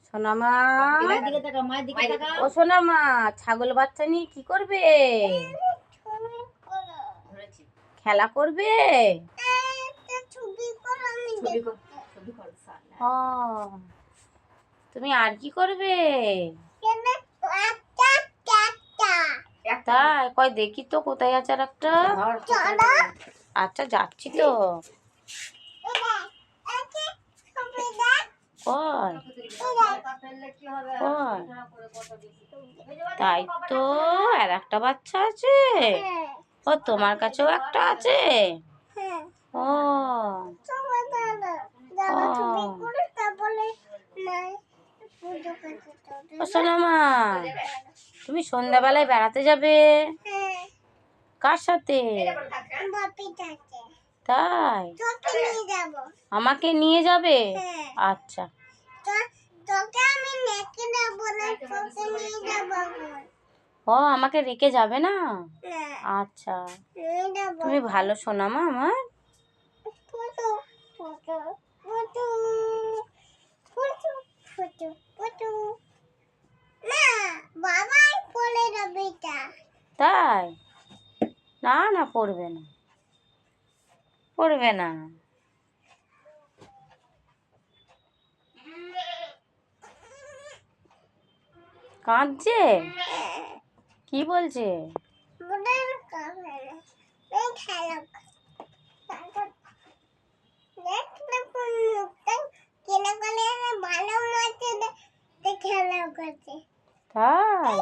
সোনামা, ও সোনামা, ছাগল বাচ্চা নিয়ে কি করবে? খেলা করবে? ও, তুমি আর কি করবে? তাই কই দেখি তো কোথায় আছে আর একটা। আচ্ছা যাচ্ছি তো। কই কই, তাই তো আর একটা বাচ্চা আছে। ও তোমার কাছেও একটা আছে। ও ও সোনামা, তুমি সন্ধ্যাবেলায় বেড়াতে যাবে? কার সাথে? তাই আমাকে নিয়ে যাবে? আচ্ছা। ও আমাকে রেখে যাবে না? আচ্ছা, তুমি ভালো সোনামা আমার। তাই না না, পড়বে না, পড়বে না। কাঁদছে? কি বলছে? তাই